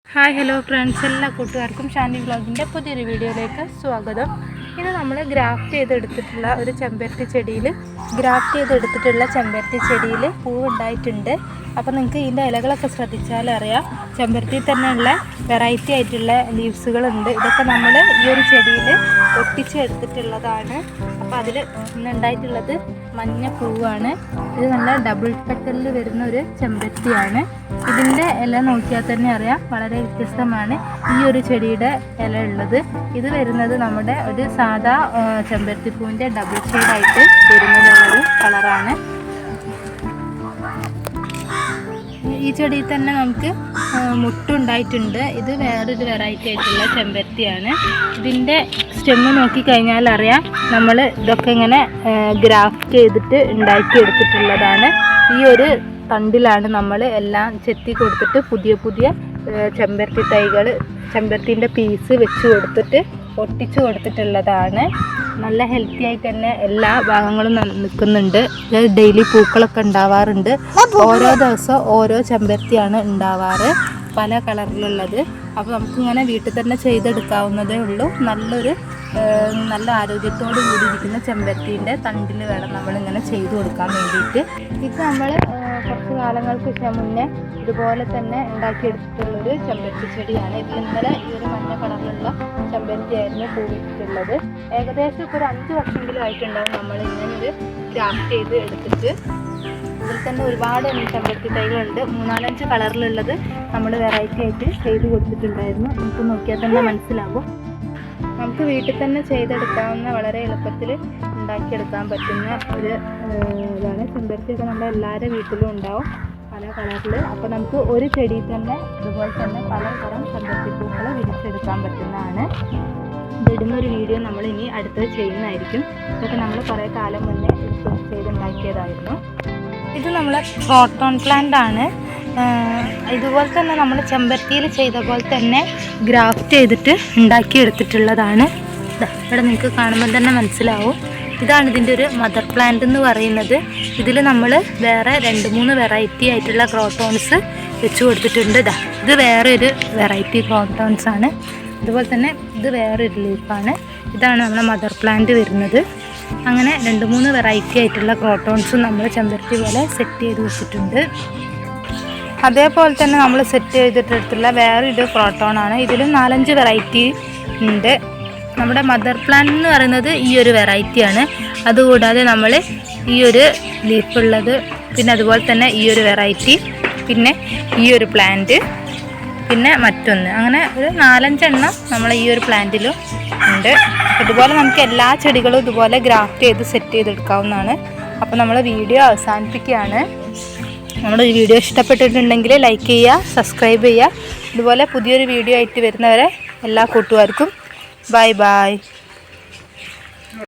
Hi hello friends, എല്ലാ കൂട്ടുകാർക്കും ഷാനി വ്ളോഗിൻ്റെ പുതിയൊരു വീഡിയോയിലേക്ക് സ്വാഗതം. ഇത് നമ്മൾ ഗ്രാഫ്റ്റ് ചെയ്തെടുത്തിട്ടുള്ള ഒരു ചെമ്പരത്തി ചെടിയിൽ പൂവുണ്ടായിട്ടുണ്ട്. അപ്പോൾ നിങ്ങൾക്ക് ഇതിൻ്റെ ഇലകളൊക്കെ ശ്രദ്ധിച്ചാൽ അറിയാം, ചെമ്പരത്തി തന്നെയുള്ള വെറൈറ്റി ആയിട്ടുള്ള ലീവ്സുകളുണ്ട്. ഇതൊക്കെ നമ്മൾ ഈ ഒരു ചെടിയിൽ ഒട്ടിച്ചെടുത്തിട്ടുള്ളതാണ്. അപ്പോൾ അതിൽ ഇന്നുണ്ടായിട്ടുള്ളത് മഞ്ഞ പൂവാണ്. ഇത് നല്ല ഡബിൾ പെറ്റലിൽ വരുന്ന ഒരു ചെമ്പരത്തിയാണ്. ഇതിൻ്റെ ഇല നോക്കിയാൽ തന്നെ അറിയാം, വളരെ വ്യത്യസ്തമാണ് ഈ ഒരു ചെടിയുടെ ഇല ഉള്ളത്. ഇത് വരുന്നത് നമ്മുടെ ഒരു സാധാ ചെമ്പരത്തിപ്പൂവിൻ്റെ ഡബിൾ ഷെയ്ഡായിട്ട് വരുന്നതുള്ളൊരു കളറാണ്. ഈ ചെടിയിൽ തന്നെ നമുക്ക് മുട്ടുണ്ടായിട്ടുണ്ട്. ഇത് വേറൊരു വെറൈറ്റി ആയിട്ടുള്ള ചെമ്പരത്തിയാണ്. ഇതിൻ്റെ സ്റ്റെമ്മ് നോക്കിക്കഴിഞ്ഞാൽ അറിയാം, നമ്മൾ ഇതൊക്കെ ഇങ്ങനെ ഗ്രാഫ്റ്റ് ചെയ്തിട്ട് ഉണ്ടാക്കിയെടുത്തിട്ടുള്ളതാണ്. ഈ ഒരു തണ്ടിലാണ് നമ്മൾ എല്ലാം ചെത്തി കൊടുത്തിട്ട് പുതിയ ചെമ്പരത്തി തൈകൾ, ചെമ്പരത്തിൻ്റെ പീസ് വെച്ച് കൊടുത്തിട്ട് ഒട്ടിച്ചു കൊടുത്തിട്ടുള്ളതാണ്. നല്ല ഹെൽത്തി ആയിട്ട് തന്നെ എല്ലാ ഭാഗങ്ങളും നിൽക്കുന്നുണ്ട്. ഡെയിലി പൂക്കളൊക്കെ ഉണ്ടാവാറുണ്ട്. ഓരോ ദിവസം ഓരോ ചെമ്പരത്തിയാണ് ഉണ്ടാവാറ്, പല കളറിലുള്ളത്. അപ്പോൾ നമുക്കിങ്ങനെ വീട്ടിൽ തന്നെ ചെയ്തെടുക്കാവുന്നതേ ഉള്ളൂ. നല്ല ആരോഗ്യത്തോടു കൂടി ഇരിക്കുന്ന ചെമ്പരത്തിൻ്റെ തണ്ടിൽ വേണം നമ്മളിങ്ങനെ ചെയ്തു കൊടുക്കാൻ വേണ്ടിയിട്ട്. ഇത് നമ്മൾ കുറച്ച് കാലങ്ങൾക്ക് മുന്നേ ഇതുപോലെ തന്നെ ഉണ്ടാക്കിയെടുത്തിട്ടുള്ളൊരു ചെമ്പരത്തി ചെടിയാണ്. ഇത് ഇന്നലെ ഈ ഒരു മഞ്ഞ കളറിലുള്ള ചെമ്പരത്തിയായിരുന്നു പൂവിട്ടിട്ടുള്ളത്. ഏകദേശം ഇപ്പോൾ ഒരു 5 വർഷമെങ്കിലും ആയിട്ടുണ്ടാവും നമ്മൾ ഇങ്ങനൊരു ഗ്രാഫ്റ്റ് ചെയ്ത് എടുത്തിട്ട്. ഇതിൽ തന്നെ ഒരുപാട് ചെമ്പരത്തി തൈകളുണ്ട്. 3-4-5 കളറിലുള്ളത് നമ്മൾ വെറൈറ്റി ആയിട്ട് ചെയ്ത് കൊടുത്തിട്ടുണ്ടായിരുന്നു. നമുക്ക് നോക്കിയാൽ തന്നെ മനസ്സിലാകും. നമുക്ക് വീട്ടിൽ തന്നെ ചെയ്തെടുക്കാവുന്ന, വളരെ എളുപ്പത്തിൽ ഉണ്ടാക്കിയെടുക്കാൻ പറ്റുന്ന ഒരു ഇതാണ്. ചെമ്പരത്തിയൊക്കെ നമ്മുടെ എല്ലാവരുടെ വീട്ടിലും ഉണ്ടാവും, പല കളറിൽ. അപ്പോൾ നമുക്ക് ഒരു ചെടിയിൽ തന്നെ ഇതുപോലെ തന്നെ പലതരം ചെമ്പരത്തിപ്പൂക്കൾ വിരിച്ചെടുക്കാൻ പറ്റുന്നതാണ്. ഇതിടുന്നൊരു വീഡിയോ നമ്മൾ ഇനി അടുത്തത് ചെയ്യുന്നതായിരിക്കും. ഇതൊക്കെ നമ്മൾ കുറേ കാലം മുന്നേ ചെയ്തുണ്ടാക്കിയതായിരുന്നു. ഇത് നമ്മളെ ക്രോട്ടൺ പ്ലാന്റ് ആണ്. ഇതുപോലെ തന്നെ നമ്മൾ ചെമ്പരത്തിയിൽ ചെയ്ത പോലെ തന്നെ ഗ്രാഫ്റ്റ് ചെയ്തിട്ട് ഉണ്ടാക്കിയെടുത്തിട്ടുള്ളതാണ്. ഇവിടെ നിങ്ങൾക്ക് കാണുമ്പോൾ തന്നെ മനസ്സിലാവും. ഇതാണ് ഇതിൻ്റെ ഒരു മദർ പ്ലാന്റ് എന്ന് പറയുന്നത്. ഇതിൽ നമ്മൾ വേറെ 2-3 വെറൈറ്റി ആയിട്ടുള്ള ക്രോട്ടോൺസ് വെച്ച് കൊടുത്തിട്ടുണ്ട്. ഇത് വേറൊരു വെറൈറ്റി ക്രോട്ടോൺസ് ആണ്. അതുപോലെ തന്നെ ഇത് വേറൊരു ലീഫാണ്. ഇതാണ് നമ്മുടെ മദർ പ്ലാന്റ് വരുന്നത്. അങ്ങനെ 2-3 വെറൈറ്റി ആയിട്ടുള്ള ക്രോട്ടോൺസും നമ്മൾ ചെമ്പരത്തി പോലെ സെറ്റ് ചെയ്ത് വെച്ചിട്ടുണ്ട്. അതേപോലെ തന്നെ നമ്മൾ സെറ്റ് ചെയ്തിട്ടെടുത്തുള്ള വേറൊരു ക്രോട്ടോണാണ്. ഇതിലും 4-5 വെറൈറ്റി ഉണ്ട്. നമ്മുടെ മദർ പ്ലാന്റ് എന്ന് പറയുന്നത് ഈ ഒരു വെറൈറ്റിയാണ്. അതുകൂടാതെ നമ്മൾ ഈ ഒരു ലീഫുള്ളത്, പിന്നെ അതുപോലെ തന്നെ ഈ ഒരു വെറൈറ്റി, പിന്നെ ഈ ഒരു പ്ലാന്റ്, പിന്നെ മറ്റൊന്ന്, അങ്ങനെ ഒരു 4-5 എണ്ണം നമ്മൾ ഈ ഒരു പ്ലാന്റിലും ഉണ്ട്. ഇതുപോലെ നമുക്ക് എല്ലാ ചെടികളും ഇതുപോലെ ഗ്രാഫ്റ്റ് ചെയ്ത് സെറ്റ് ചെയ്തെടുക്കാവുന്നതാണ്. അപ്പോൾ നമ്മൾ വീഡിയോ അവസാനിപ്പിക്കുകയാണ്. നമ്മുടെ ഈ വീഡിയോ ഇഷ്ടപ്പെട്ടിട്ടുണ്ടെങ്കിൽ ലൈക്ക് ചെയ്യുക, സബ്സ്ക്രൈബ് ചെയ്യുക. ഇതുപോലെ പുതിയൊരു വീഡിയോ ആയിട്ട് വരുന്നവരെ എല്ലാ കൂട്ടുകാർക്കും ബൈ.